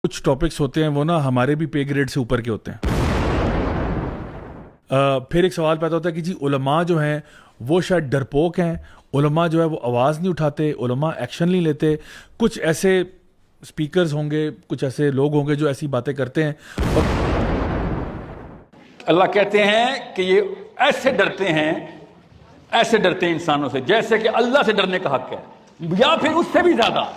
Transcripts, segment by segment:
कुछ टॉपिक्स होते हैं वो ना हमारे भी पे ग्रेड से ऊपर के होते हैं। फिर एक सवाल पैदा होता है कि जी उलमा जो हैं वो शायद डरपोक हैं, उलमा जो है वो आवाज़ नहीं उठाते, उलमा एक्शन नहीं लेते। कुछ ऐसे स्पीकर्स होंगे, कुछ ऐसे लोग होंगे जो ऐसी बातें करते हैं और अल्लाह कहते हैं कि ये ऐसे डरते हैं इंसानों से जैसे कि अल्लाह से डरने का हक है या फिर उससे भी ज्यादा।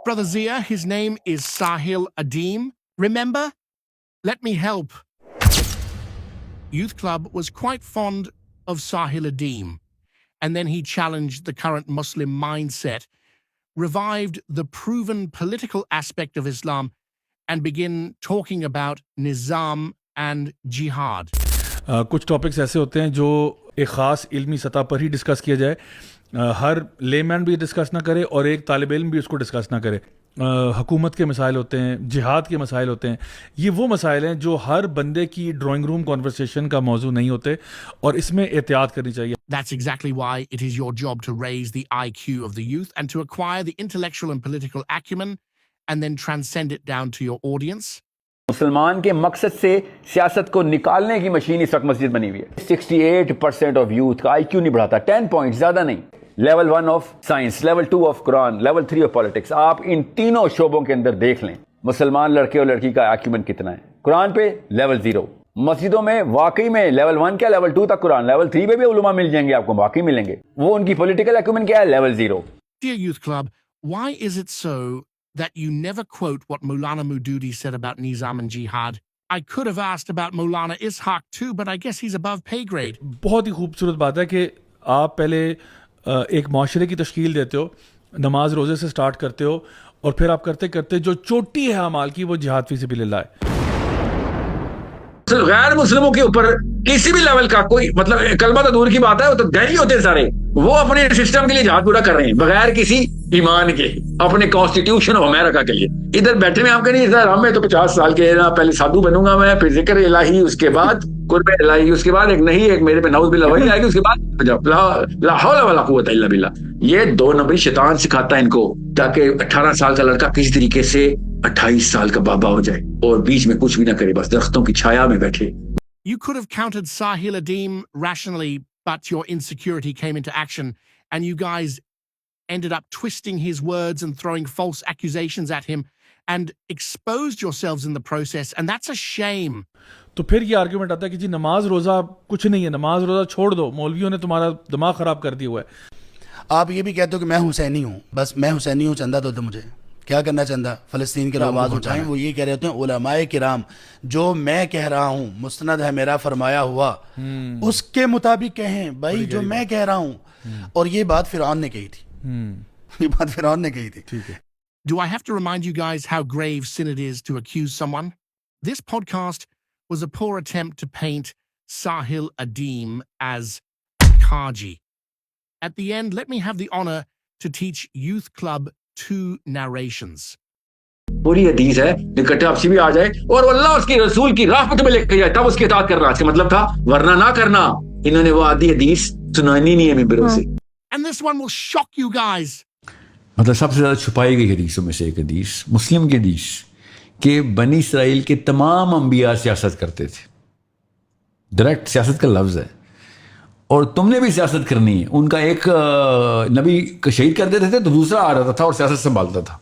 Brother Zia, his name is Sahil Adeem. Remember? Let me help. Youth Club was quite fond of Sahil Adeem, and then he challenged the current Muslim mindset, revived the proven political aspect of Islam, and began talking about Nizam and Jihad. कुछ topics ऐसे होते हैं जो एक ख़ास इल्मी सतह पर ही discuss किया जाए, हर लेमैन भी डिस्कस ना करे और एक तालिब इल्म भी उसको डिस्कस ना करे। हुकूमत के मसाइल होते हैं, जिहाद के मसाइल होते हैं, ये वो मसाइल हैं जो हर बंदे की ड्राइंग रूम कॉन्वर्सेशन का मौजू नहीं होते और इसमें एहतियात करनी चाहिए। That's exactly why it is your job to raise the IQ of the youth and to acquire the intellectual and political acumen and then transcend it down to your audience. मुसलमान के मकसद से सियासत को निकालने की मशीन इस वक्त मस्जिद बनी हुई है। 68% ऑफ यूथ का IQ नहीं बढ़ाता, 10 पॉइंट ज्यादा नहीं। Level 1 of science, level 2 of Quran, level 3 of politics. आप इन तीनों शोबों के अंदर देख लें मुसलमान लड़के और लड़की का एक्यूमेंट कितना है। कुरान पे लेवल 0, मस्जिदों में वाकई में लेवल 1 क्या लेवल 2 तक कुरान, लेवल 3 पे भी उलमा मिल जाएंगे आपको, वाकई मिलेंगे। वो उनकी पॉलिटिकल एक्यूमेंट क्या है, level 0। Dear Youth Club, why is it so that you never quote what Maulana Maududi said about Nizam and Jihad? I could have asked about Maulana Ishaq too, but I guess he's above pay grade. बहुत ही खूबसूरत बात है कि आप पहले एक माशरे की तश्कील देते हो, नमाज रोज़े से स्टार्ट करते हो और फिर आप करते करते जो चोटी है अमाल की वो जिहाद फी सबिलिल्लाह है। गैर मुस्लिमों के ऊपर किसी भी लेवल का कोई मतलब कलमा तो दूर की बात है, वो तो गैरी होते हैं सारे, वो अपने सिस्टम के लिए जहाद पूरा कर रहे हैं बगैर किसी ईमान के, अपने कॉन्स्टिट्यूशन ऑफ अमेरिका के लिए। इधर बैठे में हम कहें सर हमें तो 50 साल के ना, पहले साधु बनूंगा मैं, फिर जिक्र इलाही, उसके बाद कुर्बे इलाही, उसके बाद एक मेरे पे नाउज़ बिल्लाह वही आएगी, उसके बाद ला हौला वला कुव्वता इल्ला बिल्लाह। ये 2 नंबरी शैतान सिखाता है इनको ताकि 18 साल का लड़का किसी तरीके से 28 साल का बाबा हो जाए और बीच में कुछ भी ना करे, बस दरख्तों की छाया में बैठे। You could have countered Sahil Adeem rationally, but your insecurity came into action, and you guys ended up twisting his words and throwing false accusations at him, and exposed yourselves in the process, and that's a shame. तो फिर ये argument आता है कि जी नमाज रोज़ा कुछ नहीं है, नमाज रोज़ा छोड़ दो, मौलवियों ने तुम्हारा दिमाग ख़राब कर दिया हुआ है। आप ये भी कहते हो कि मैं हुसैनी हूँ, बस मैं हुसैनी हूँ, चंदा दो मुझे, क्या करना चंदा, फ़लस्तीन की आवाज़ उठाएं। वो ये कह रहे होते हैं उलमाए किराम जो मैं कह रहा हूँ मुस्तनद है मेरा फरमाया हुआ, उसके मुताबिक कहें भाई जो मैं कह रहा हूँ। और ये बात फिरौन ने कही थी, ये बात फिरौन ने कही थी। ठीक है। Do I have to remind you guys how grave sin it is to accuse someone? This podcast was a poor attempt to paint Sahil Adeem as a Kaji. At the end, let me have the honor to teach Youth Club 2 narrations. पूरी हदीस है, निकट आपसी भी आ जाए और अल्लाह उसकी रसूल की राह पे तुम्हें लेके जाए, तब उसकी इताअत करना। इसका मतलब था वरना ना करना। इन्होंने वो आधी हदीस सुनानी नहीं है मिंबरों से। And this one will shock you guys. मतलब सबसे ज्यादा छुपाई गई हदीसों में से एक हदीस, मुस्लिम की हदीस, कि बनी इसराइल के तमाम अंबिया सियासत करते थे। डायरेक्ट सियासत का लफ्ज है, और तुमने भी सियासत करनी है। उनका एक नबी को शहीद कर देते थे तो दूसरा आ रहा था और सियासत संभालता था।